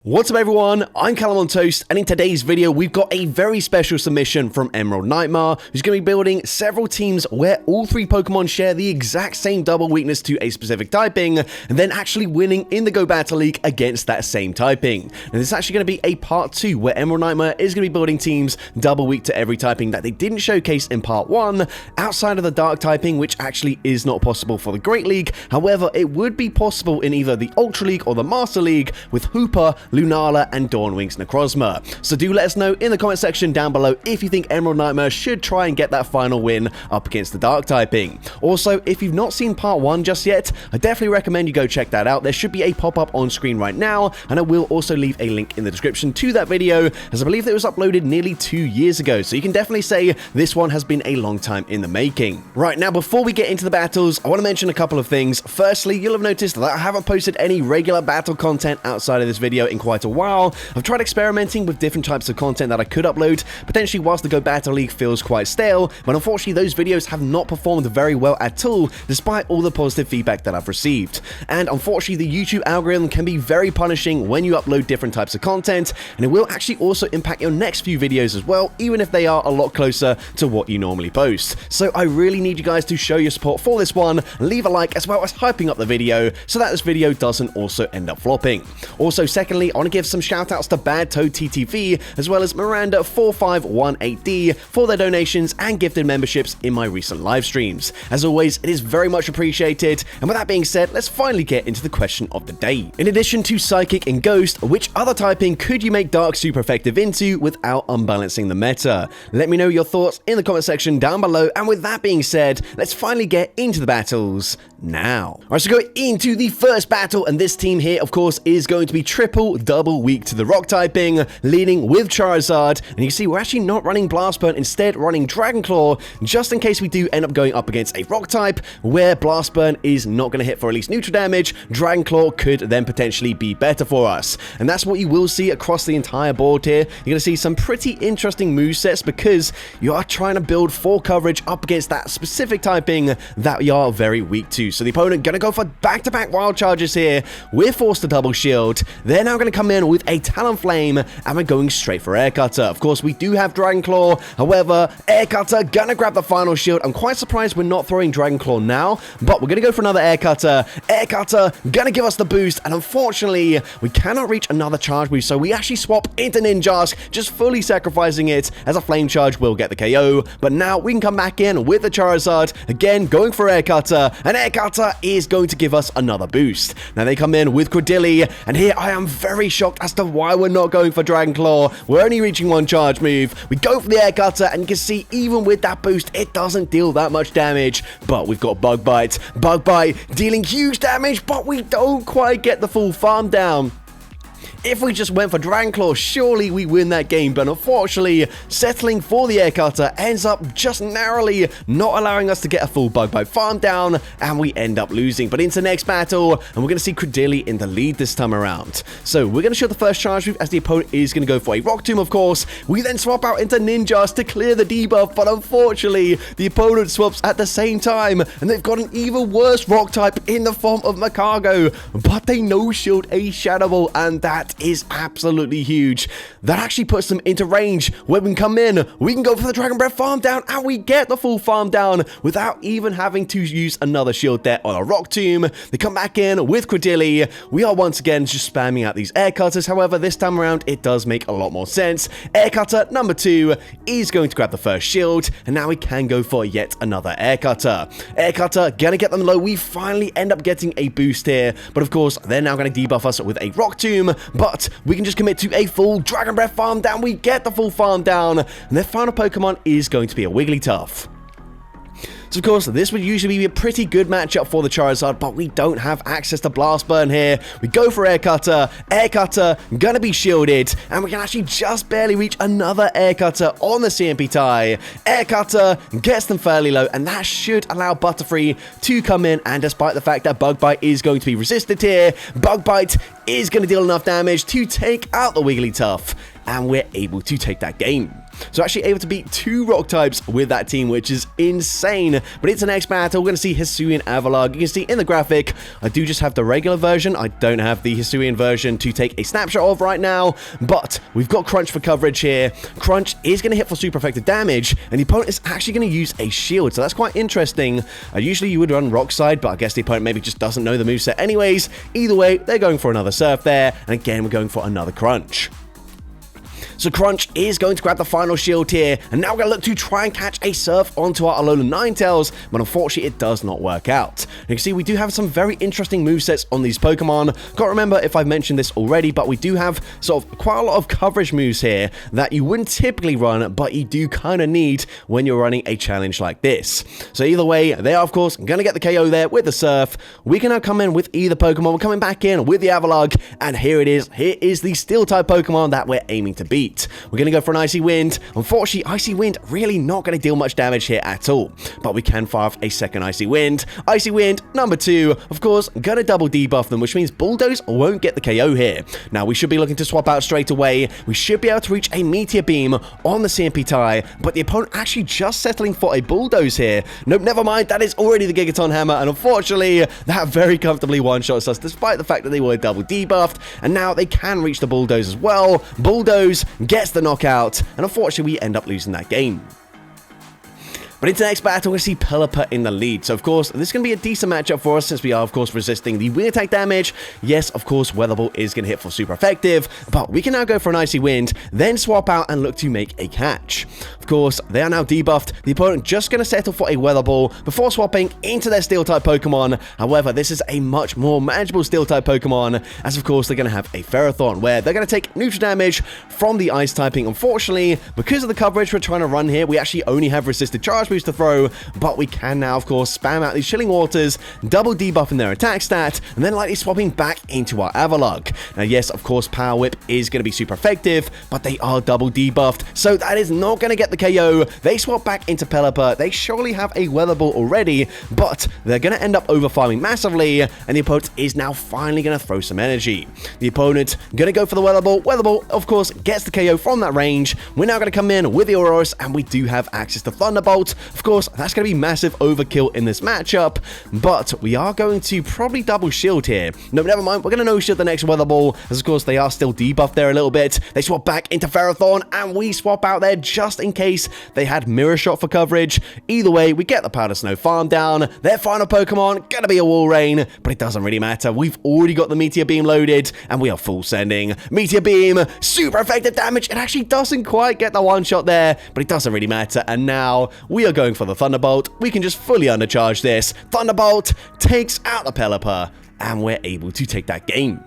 What's up everyone, I'm CallumOnToast, and in today's video we've got a very special submission from Emerald Nightmare, who's going to be building several teams where all three Pokemon share the exact same double weakness to a specific typing, and then actually winning in the Go Battle League against that same typing. And this is actually going to be a part 2 where Emerald Nightmare is going to be building teams double weak to every typing that they didn't showcase in part 1, outside of the Dark typing, which actually is not possible for the Great League. However, it would be possible in either the Ultra League or the Master League with Hooper, Lunala, and Dawnwing's Necrozma. So do let us know in the comment section down below if you think Emerald Nightmare should try and get that final win up against the Dark typing. Also, if you've not seen part 1 just yet, I definitely recommend you go check that out. There should be a pop-up on screen right now, and I will also leave a link in the description to that video, as I believe that it was uploaded nearly 2 years ago, so you can definitely say this one has been a long time in the making. Right, now before we get into the battles, I want to mention a couple of things. Firstly, you'll have noticed that I haven't posted any regular battle content outside of this video in quite a while. I've tried experimenting with different types of content that I could upload, potentially whilst the Go Battle League feels quite stale, but unfortunately those videos have not performed very well at all, despite all the positive feedback that I've received. And unfortunately the YouTube algorithm can be very punishing when you upload different types of content, and it will actually also impact your next few videos as well, even if they are a lot closer to what you normally post. So I really need you guys to show your support for this one, and leave a like as well as hyping up the video so that this video doesn't also end up flopping. Also, secondly, I want to give some shout outs to Bad Toad TTV as well as Miranda4518D for their donations and gifted memberships in my recent live streams. As always, it is very much appreciated, and with that being said, let's finally get into the question of the day. In addition to Psychic and Ghost, which other typing could you make Dark super effective into without unbalancing the meta? Let me know your thoughts in the comment section down below, and with that being said, let's finally get into the battles now. Alright, so going into the first battle, and this team here of course is going to be triple double weak to the rock typing, leading with Charizard, and you see we're actually not running Blast Burn, instead running Dragon Claw, just in case we do end up going up against a rock type where Blast Burn is not going to hit for at least neutral damage. Dragon Claw could then potentially be better for us, and that's what you will see across the entire board here. You're going to see some pretty interesting movesets because you are trying to build full coverage up against that specific typing that you are very weak to. So the opponent going to go for back-to-back wild charges here. We're forced to double shield. They're now going to come in with a Talonflame, and we're going straight for Air Cutter. Of course, we do have Dragon Claw. However, Air Cutter gonna grab the final shield. I'm quite surprised we're not throwing Dragon Claw now, but we're gonna go for another Air Cutter. Air Cutter gonna give us the boost, and unfortunately, we cannot reach another charge move, so we actually swap into Ninjask, just fully sacrificing it, as a Flame Charge will get the KO. But now we can come back in with the Charizard, again going for Air Cutter, and Air Cutter is going to give us another boost. Now they come in with Credilli, and here I am very shocked as to why we're not going for Dragon Claw. We're only reaching one charge move. We go for the Air Cutter, and you can see even with that boost, it doesn't deal that much damage. But we've got Bug Bite. Bug Bite dealing huge damage, but we don't quite get the full farm down. If we just went for Dragon Claw, surely we win that game, but unfortunately, settling for the Air Cutter ends up just narrowly not allowing us to get a full Bug Bite farm down, and we end up losing. But into the next battle, and we're going to see Credilli in the lead this time around. So we're going to show the first charge move as the opponent is going to go for a Rock Tomb, of course. We then swap out into Ninjas to clear the debuff, but unfortunately, the opponent swaps at the same time, and they've got an even worse Rock type in the form of Macago, but they no-shield a Shadow Ball, and that is absolutely huge. That actually puts them into range where we can come in, we can go for the Dragon Breath farm down, and we get the full farm down without even having to use another shield there on a Rock Tomb. They come back in with Credilli. We are once again just spamming out these Air Cutters. However, this time around it does make a lot more sense. Air Cutter number 2 is going to grab the first shield, and now we can go for yet another Air Cutter. Air Cutter gonna get them low. We finally end up getting a boost here, but of course they're now going to debuff us with a Rock Tomb, but we can just commit to a full Dragon Breath farm down. We get the full farm down, and their final Pokemon is going to be a Wigglytuff. So of course, this would usually be a pretty good matchup for the Charizard, but we don't have access to Blast Burn here. We go for Air Cutter gonna be shielded, and we can actually just barely reach another Air Cutter on the CMP tie. Air Cutter gets them fairly low, and that should allow Butterfree to come in, and despite the fact that Bug Bite is going to be resisted here, Bug Bite is going to deal enough damage to take out the Wigglytuff. and we're able to take that game. So actually able to beat 2 rock types with that team, which is insane. But into the next battle, we're going to see Hisuian Avalugg. You can see in the graphic, I do just have the regular version. I don't have the Hisuian version to take a snapshot of right now, but we've got Crunch for coverage here. Crunch is going to hit for super effective damage, and the opponent is actually going to use a shield, so that's quite interesting. Usually you would run rock side, but I guess the opponent maybe just doesn't know the moveset anyways. Either way, they're going for another surf there, and again, we're going for another Crunch. So Crunch is going to grab the final shield here, and now we're going to look to try and catch a surf onto our Alolan Ninetales, but unfortunately it does not work out. You can see we do have some very interesting movesets on these Pokemon. Can't remember if I've mentioned this already, but we do have sort of quite a lot of coverage moves here that you wouldn't typically run, but you do kind of need when you're running a challenge like this. So either way, they are of course going to get the KO there with the surf. We can now come in with either Pokemon. We're coming back in with the Avalugg, and here it is. Here is the Steel-type Pokemon that we're aiming to beat. We're going to go for an Icy Wind. Unfortunately, Icy Wind really not going to deal much damage here at all, but we can fire off a second Icy Wind. Icy Wind number 2, of course, going to double debuff them, which means Bulldoze won't get the KO here. Now, we should be looking to swap out straight away. We should be able to reach a Meteor Beam on the CMP tie, but the opponent actually just settling for a Bulldoze here. Nope, never mind. That is already the Gigaton Hammer, and unfortunately, that very comfortably one-shots us, despite the fact that they were double debuffed, and now they can reach the Bulldoze as well. Bulldoze gets the knockout, and unfortunately we end up losing that game. But into the next battle, we see Pelipper in the lead. So, of course, this is going to be a decent matchup for us since we are, of course, resisting the wing attack damage. Yes, of course, Weather Ball is going to hit for super effective, but we can now go for an Icy Wind, then swap out and look to make a catch. Of course, they are now debuffed. The opponent just going to settle for a Weather Ball before swapping into their Steel-type Pokemon. However, this is a much more manageable Steel-type Pokemon, as, of course, they're going to have a Ferrothorn, where they're going to take neutral damage from the Ice typing. Unfortunately, because of the coverage we're trying to run here, we actually only have resisted charge moves to throw, but we can now, of course, spam out these Chilling Waters, double debuffing their attack stat, and then likely swapping back into our Avalugg. Now, yes, of course, Power Whip is going to be super effective, but they are double debuffed, so that is not going to get the KO. They swap back into Pelipper. They surely have a Weather Ball already, but they're going to end up overfarming massively, and the opponent is now finally going to throw some energy. The opponent going to go for the Weather Ball. Weather Ball, of course, gets the KO from that range. We're now going to come in with the Aurorus, and we do have access to Thunderbolt. Of course, that's going to be massive overkill in this matchup, but we are going to probably double shield here. No, never mind. We're going to no-shield the next Weather Ball, as of course they are still debuffed there a little bit. They swap back into Ferrothorn, and we swap out there just in case they had Mirror Shot for coverage. Either way, we get the Powder Snow farm down. Their final Pokemon going to be a Walrein, but it doesn't really matter. We've already got the Meteor Beam loaded, and we are full sending. Meteor Beam, super effective damage. It actually doesn't quite get the one-shot there, but it doesn't really matter, and now we are going for the Thunderbolt. We can just fully undercharge this. Thunderbolt takes out the Pelipper, and we're able to take that game.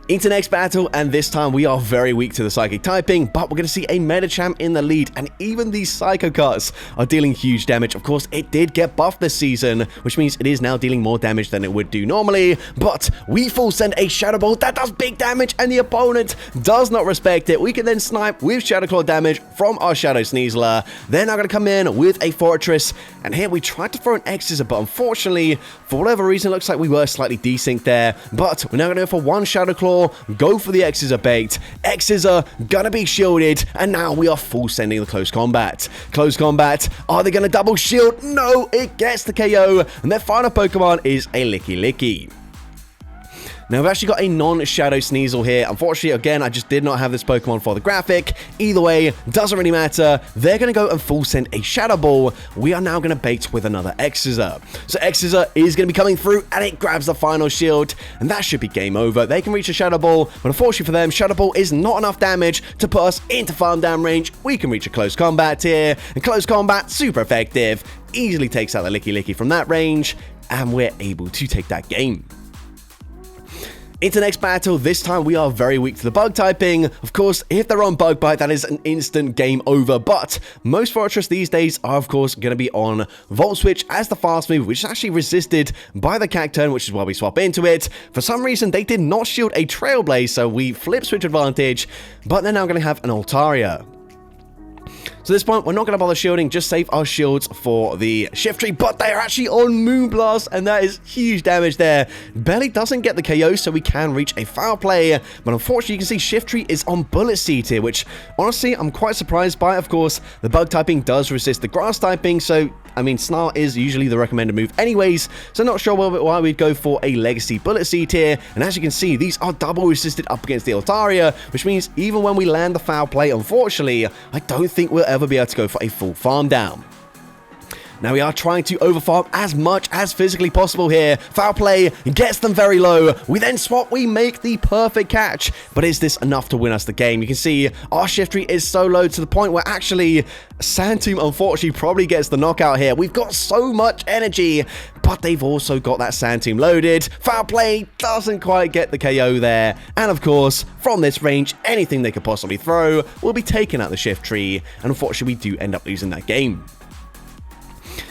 Into next battle, and this time we are very weak to the Psychic typing, but we're going to see a Medicham in the lead, and even these Psycho Cuts are dealing huge damage. Of course, it did get buffed this season, which means it is now dealing more damage than it would do normally, but we full send a Shadow Ball that does big damage, and the opponent does not respect it. We can then snipe with Shadow Claw damage from our Shadow Sneasler. They're now going to come in with a Fortress, and here we tried to throw an X-Scissor, but unfortunately, for whatever reason, it looks like we were slightly desynced there, but we're now going to go for one Shadow Claw, go for the X-Scissor bait. X-Scissor gonna be shielded, and now we are full sending the Close Combat. Close Combat, are they gonna double shield? No, it gets the KO, and their final Pokemon is a Licky. Now, we've actually got a non-Shadow Sneasel here. Unfortunately, again, I just did not have this Pokemon for the graphic. Either way, doesn't really matter. They're going to go and full send a Shadow Ball. We are now going to bait with another X-Scissor. So X-Scissor is going to be coming through, and it grabs the final shield, and that should be game over. They can reach a Shadow Ball, but unfortunately for them, Shadow Ball is not enough damage to put us into farm down range. We can reach a Close Combat here, and Close Combat, super effective. Easily takes out the Licky from that range, and we're able to take that game. Into the next battle, this time we are very weak to the bug typing. Of course, if they're on Bug Bite, that is an instant game over, but most Fortress these days are, of course, going to be on Volt Switch as the fast move, which is actually resisted by the Cacturn, which is why we swap into it. For some reason, they did not shield a Trailblaze, so we flip Switch advantage, but they're now going to have an Altaria. So at this point, we're not going to bother shielding, just save our shields for the Shift Tree, but they're actually on Moonblast, and that is huge damage there. Belly doesn't get the KO, so we can reach a foul play, but unfortunately, you can see Shift Tree is on Bullet Seed here, which, honestly, I'm quite surprised by. Of course, the Bug typing does resist the Grass typing, so, I mean, Snarl is usually the recommended move anyways, so not sure why we'd go for a Legacy Bullet Seed here, and as you can see, these are double resisted up against the Altaria, which means even when we land the foul play, unfortunately, I don't think we'll ever be able to go for a full farm down. Now we are trying to overfarm as much as physically possible here. Foul play gets them very low. We then swap, we make the perfect catch. But is this enough to win us the game? You can see our Shift Tree is so low to the point where actually Santum unfortunately probably gets the knockout here. We've got so much energy, but they've also got that Santum loaded. Foul play doesn't quite get the KO there. And of course, from this range, anything they could possibly throw will be taken out the Shift Tree. And unfortunately, we do end up losing that game.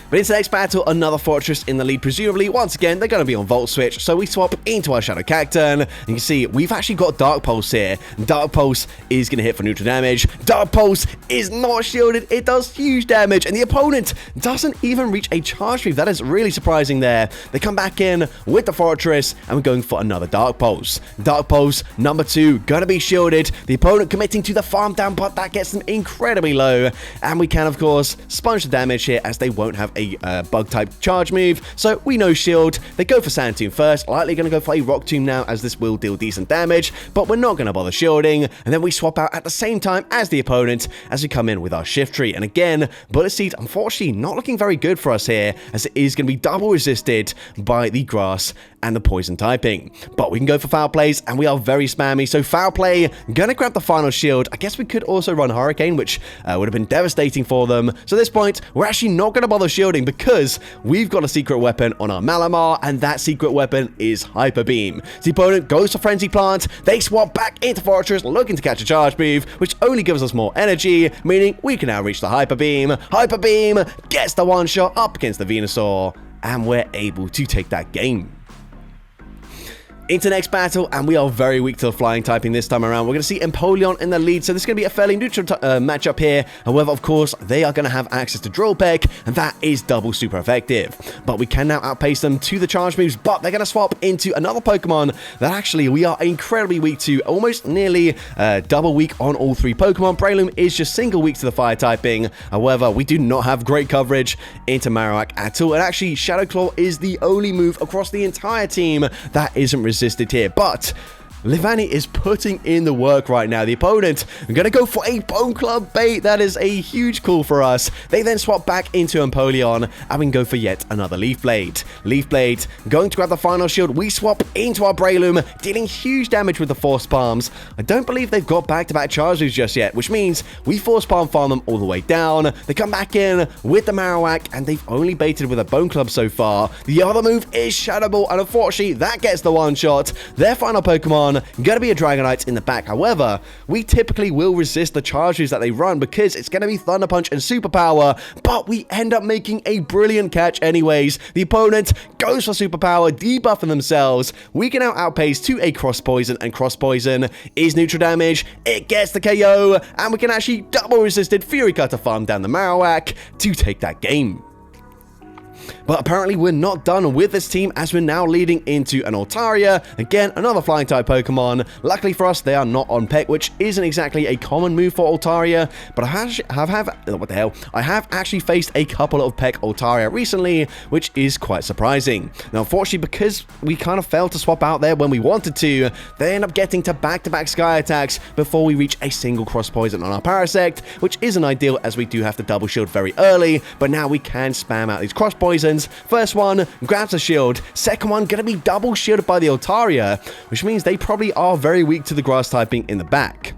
But into the next battle, another Fortress in the lead, presumably. Once again, they're going to be on Volt Switch, so we swap into our Shadow Cacturn. And you can see, we've actually got Dark Pulse here. Dark Pulse is going to hit for neutral damage. Dark Pulse is not shielded. It does huge damage, and the opponent doesn't even reach a charge move. That is really surprising there. They come back in with the Fortress, and we're going for another Dark Pulse. Dark Pulse, number 2, going to be shielded. The opponent committing to the farm down, but that gets them incredibly low. And we can, of course, sponge the damage here, as they won't have a bug type charge move, so we no shield. They go for Sand Tomb first, likely going to go for a Rock Tomb now, as this will deal decent damage, but we're not going to bother shielding, and then we swap out at the same time as the opponent as we come in with our Shift Tree. And again, Bullet Seed unfortunately not looking very good for us here, as it is going to be double resisted by the Grass and the Poison typing. But we can go for Foul Plays, and we are very spammy, so Foul Play, gonna grab the final shield. I guess we could also run Hurricane, which would have been devastating for them. So at this point, we're actually not gonna bother shielding, because we've got a secret weapon on our Malamar, and that secret weapon is Hyper Beam. The opponent goes for Frenzy Plant, they swap back into Fortress, looking to catch a charge move, which only gives us more energy, meaning we can now reach the Hyper Beam. Hyper Beam gets the one shot up against the Venusaur, and we're able to take that game. Into next battle, and we are very weak to the flying typing this time around. We're going to see Empoleon in the lead, so this is going to be a fairly neutral matchup here. However, of course, they are going to have access to Drill Peck, and that is double super effective. But we can now outpace them to the charge moves, but they're going to swap into another Pokemon that actually we are incredibly weak to, almost nearly double weak on all 3 Pokemon. Breloom is just single weak to the fire typing. However, we do not have great coverage into Marowak at all, and actually Shadow Claw is the only move across the entire team that isn't resisted here. But Livani is putting in the work right now. The opponent are going to go for a Bone Club bait. That is a huge call for us. They then swap back into Empoleon, and we can go for yet another Leaf Blade. Leaf Blade going to grab the final shield. We swap into our Breloom, dealing huge damage with the Force Palms. I don't believe they've got back-to-back charge moves just yet, which means we Force Palm farm them all the way down. They come back in with the Marowak, and they've only baited with a Bone Club so far. The other move is Shadow Ball, and unfortunately, that gets the one shot. Their final Pokemon gonna be a Dragonite in the back. However, we typically will resist the charges that they run, because it's gonna be Thunder Punch and Superpower, but we end up making a brilliant catch anyways. The opponent goes for Superpower, debuffing themselves. We can now outpace to a Cross Poison, and Cross Poison is neutral damage. It gets the KO, and we can actually double resisted Fury Cutter farm down the Marowak to take that game. But apparently we're not done with this team, as we're now leading into an Altaria. Again, another flying type Pokemon. Luckily for us, they are not on Peck, which isn't exactly a common move for Altaria. But I have actually faced a couple of Peck Altaria recently, which is quite surprising. Now, unfortunately, because we kind of failed to swap out there when we wanted to, they end up getting to back-to-back Sky attacks before we reach a single Cross Poison on our Parasect, which isn't ideal, as we do have to double shield very early. But now we can spam out these Cross Poisons. First one grabs a shield, second one gonna be double shielded by the Altaria, which means they probably are very weak to the grass typing in the back.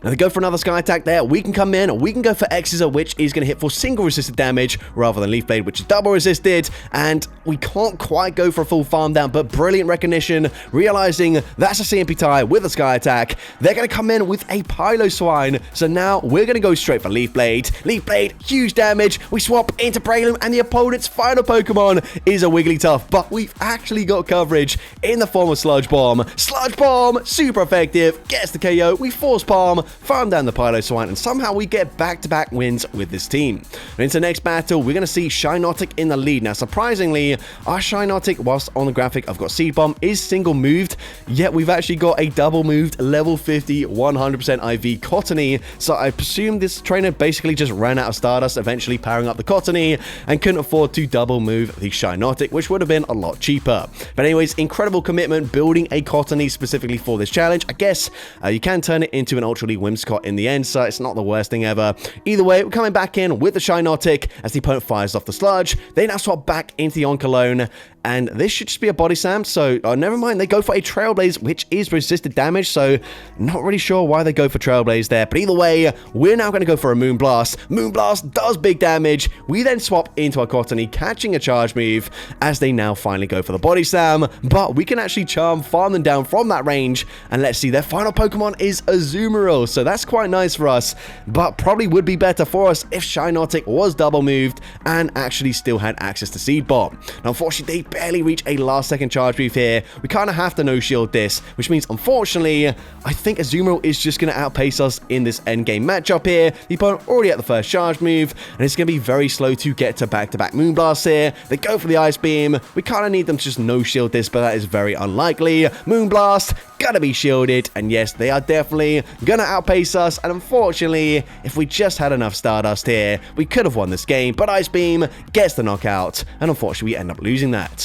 Now they go for another Sky Attack there. We can come in, we can go for Exeter, which is going to hit for single resisted damage rather than Leaf Blade, which is double resisted. And we can't quite go for a full farm down, but brilliant recognition, realizing that's a CMP tie with a Sky Attack. They're going to come in with a Piloswine. So now we're going to go straight for Leaf Blade. Leaf Blade, huge damage. We swap into Breloom, and the opponent's final Pokemon is a Wigglytuff, but we've actually got coverage in the form of Sludge Bomb. Sludge Bomb, super effective, gets the KO. We Force Palm, Bomb, farm down the Pylo Swine, and somehow we get back-to-back wins with this team. And into the next battle, we're going to see Shinotic in the lead. Now, surprisingly, our Shinotic, whilst on the graphic I've got Seed Bomb, is single moved, yet we've actually got a double moved level 50 100% IV Cottony. So I presume this trainer basically just ran out of Stardust, eventually powering up the Cottony, and couldn't afford to double move the Shinotic, which would have been a lot cheaper. But anyways, incredible commitment building a Cottony specifically for this challenge. I guess you can turn it into an Ultra League Whimsicott in the end, so it's not the worst thing ever. Either way, we're coming back in with the Shinotic as the opponent fires off the Sludge. They now swap back into the Oncologne, and this should just be a body slam, so never mind, they go for a Trailblaze, which is resisted damage, so not really sure why they go for Trailblaze there, but either way, we're now going to go for a Moonblast. Moonblast does big damage. We then swap into our Cottony, catching a charge move, as they now finally go for the body slam, but we can actually charm, farm them down from that range, and let's see, their final Pokemon is Azumarill, so that's quite nice for us, but probably would be better for us if Shinotic was double moved and actually still had access to Seed Bomb. Now, unfortunately, they barely reach a last second charge move here. We kind of have to no shield this, which means unfortunately I think Azumarill is just going to outpace us in this end game matchup here. The opponent already at the first charge move, and it's going to be very slow to get to back-to-back Moonblasts here. They go for the Ice Beam. We kind of need them to just no shield this, but that is very unlikely. Moonblast gotta be shielded, and yes, they are definitely gonna outpace us, and unfortunately, if we just had enough Stardust here, we could have won this game, but Ice Beam gets the knockout, and unfortunately we end up losing that.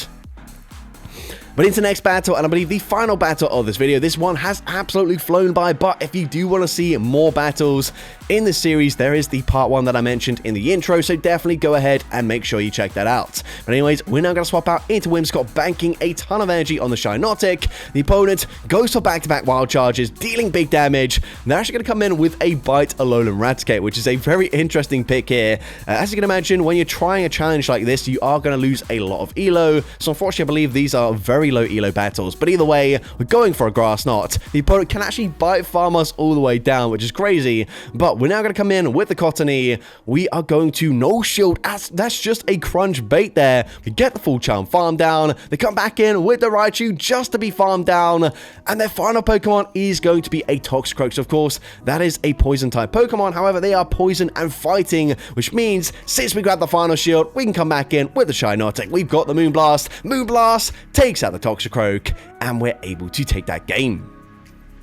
But into the next battle, and I believe the final battle of this video, this one has absolutely flown by, but if you do want to see more battles in this series, there is the part 1 that I mentioned in the intro, so definitely go ahead and make sure you check that out. But anyways, we're now going to swap out into Whimsicott, banking a ton of energy on the Shinotic. The opponent goes for back-to-back wild charges, dealing big damage. They're actually going to come in with a Bite, Alolan Raticate, which is a very interesting pick here. As you can imagine, when you're trying a challenge like this, you are going to lose a lot of Elo, so unfortunately I believe these are very low Elo battles, but either way, we're going for a Grass Knot. The opponent can actually Bite Farm us all the way down, which is crazy, but we're now going to come in with the Cottony. We are going to no shield, as that's just a crunch bait there. We get the full charm farm down. They come back in with the Raichu just to be farmed down, and their final Pokemon is going to be a Toxicroak. Of course, that is a poison type Pokemon. However, they are poison and fighting, which means since we grab the final shield, we can come back in with the Shinotic. We've got the Moonblast. Moonblast takes out the Toxicroak, and we're able to take that game.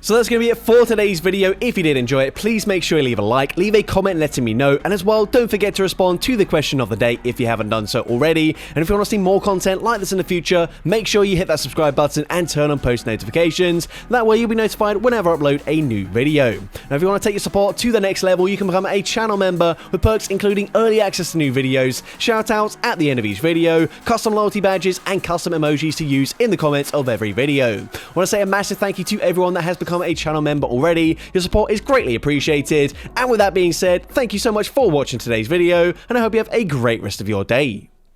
So that's going to be it for today's video. If you did enjoy it, please make sure you leave a like, leave a comment letting me know, and as well, don't forget to respond to the question of the day if you haven't done so already. And if you want to see more content like this in the future, make sure you hit that subscribe button and turn on post notifications. That way you'll be notified whenever I upload a new video. Now, if you want to take your support to the next level, you can become a channel member with perks including early access to new videos, shoutouts at the end of each video, custom loyalty badges, and custom emojis to use in the comments of every video. I want to say a massive thank you to everyone that has become a channel member already. Your support is greatly appreciated, and with that being said, thank you so much for watching today's video, and I hope you have a great rest of your day.